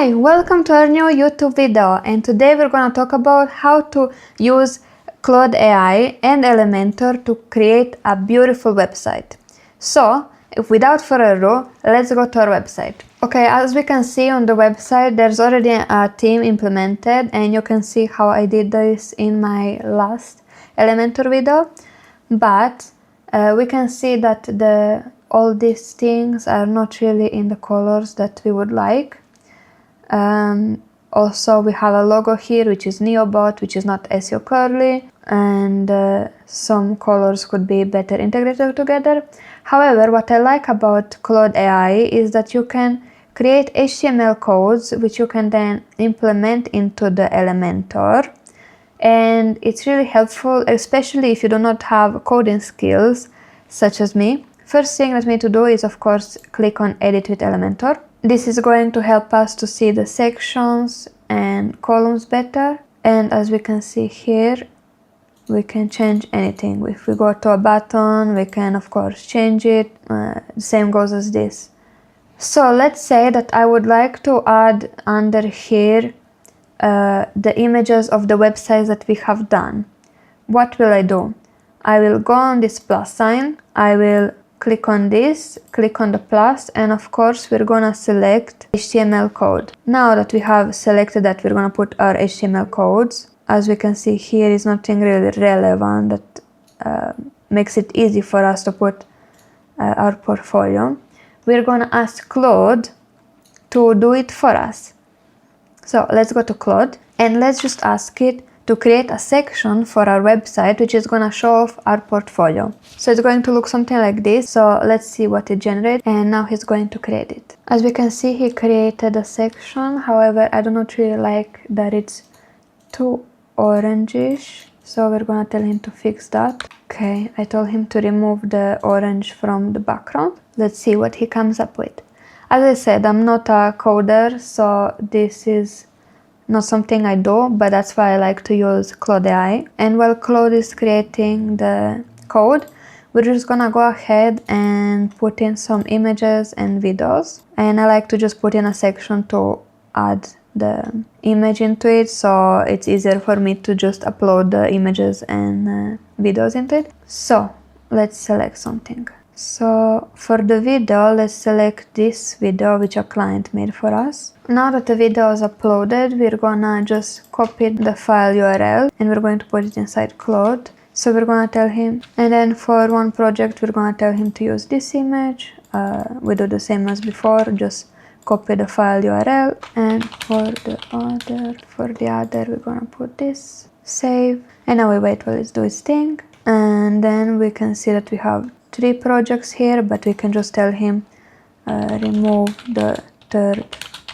Hi, welcome to our new YouTube video, and today we're going to talk about how to use Claude AI and Elementor to create a beautiful website. So, without further ado, let's go to our website. Okay, as we can see on the website, there's already a theme implemented, and you can see how I did this in my last Elementor video. But we can see that all these things are not really in the colors that we would like. Also, we have a logo here, which is Neobot, which is not SEO curly, and some colors could be better integrated together. However, what I like about Claude AI is that you can create HTML codes, which you can then implement into the Elementor. And it's really helpful, especially if you do not have coding skills, such as me. First thing that we need to do is, of course, click on Edit with Elementor. This is going to help us to see the sections and columns better. And as we can see here, we can change anything. If we go to a button, we can, of course, change it. The same goes as this. So let's say that I would like to add under here the images of the websites that we have done. What will I do? I will go on this plus sign. I will click on this, click on the plus, and of course we're gonna select HTML code. Now that we have selected that, we're gonna put our HTML codes. As we can see here is nothing really relevant that makes it easy for us to put our portfolio. We're gonna ask Claude to do it for us. So let's go to Claude and let's just ask it to create a section for our website, which is going to show off our portfolio. So it's going to look something like this. So let's see what it generates, and now he's going to create it. As we can see, he created a section. However, I do not really like that it's too orangish, so we're going to tell him to fix that. Okay, I told him to remove the orange from the background. Let's see what he comes up with. As I said, I'm not a coder, so this is not something I do, but that's why I like to use Claude AI. And while Claude is creating the code, we're just gonna go ahead and put in some images and videos. And I like to just put in a section to add the image into it, so it's easier for me to just upload the images and videos into it. So let's select something. So for the video, let's select this video which a client made for us. Now that the video is uploaded, we're gonna just copy the file URL and we're going to put it inside Claude. So we're gonna tell him, and then for one project, we're gonna tell him to use this image. We do the same as before, just copy the file URL, and for the other, we're gonna put this, save, and now we wait while it's doing its thing. And then we can see that we have 3 projects here, but we can just tell him remove the 3rd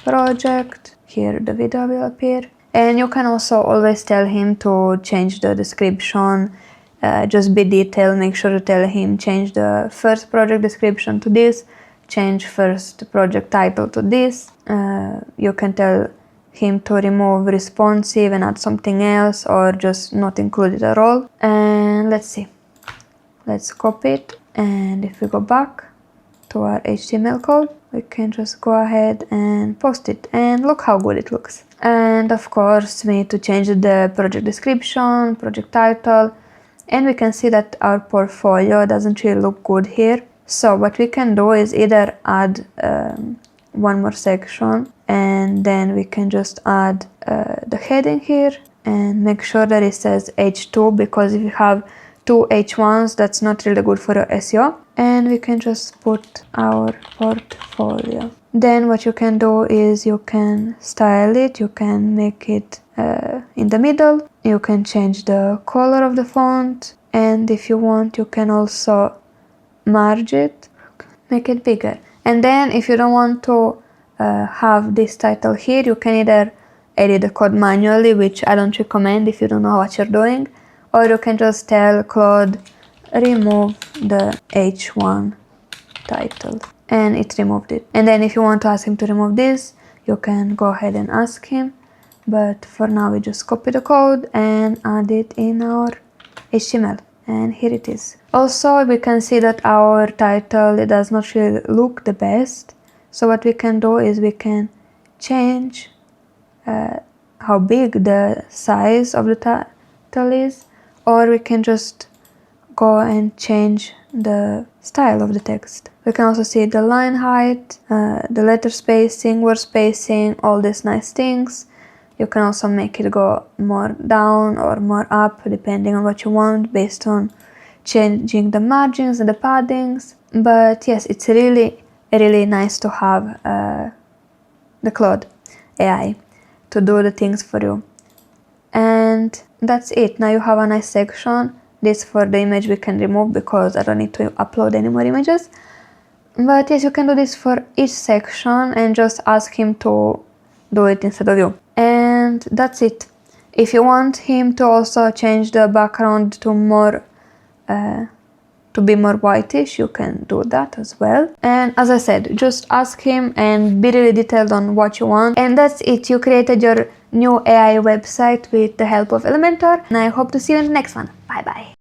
project. Here the video will appear. And you can also always tell him to change the description, just be detailed. Make sure to tell him change the first project description to this, change first project title to this. You can tell him to remove responsive and add something else, or just not include it at all. And let's see. Let's copy it, and if we go back to our HTML code, we can just go ahead and post it, and look how good it looks. And of course, we need to change the project description, project title, and we can see that our portfolio doesn't really look good here. So what we can do is either add one more section, and then we can just add the heading here and make sure that it says H2, because if you have 2 H1s, that's not really good for your SEO. And we can just put our portfolio. Then what you can do is you can style it, you can make it in the middle, you can change the color of the font, and if you want, you can also merge it, make it bigger. And then if you don't want to have this title here, you can either edit the code manually, which I don't recommend if you don't know what you're doing, or you can just tell Claude remove the H1 title, and it removed it. And then if you want to ask him to remove this, you can go ahead and ask him, but for now we just copy the code and add it in our HTML, and here it is. Also, we can see that our title, it does not really look the best, so what we can do is we can change how big the size of the title is, or we can just go and change the style of the text. We can also see the line height, the letter spacing, word spacing, all these nice things. You can also make it go more down or more up depending on what you want, based on changing the margins and the paddings. But yes, it's really nice to have the Claude AI to do the things for you. And that's it. Now you have a nice section. This for the image we can remove because I don't need to upload any more images. But yes, you can do this for each section and just ask him to do it instead of you. And that's it. If you want him to also change the background to more to be more whitish, you can do that as well. And as I said, just ask him and be really detailed on what you want. And that's it. You created your new AI website with the help of Elementor, and I hope to see you in the next one. Bye bye.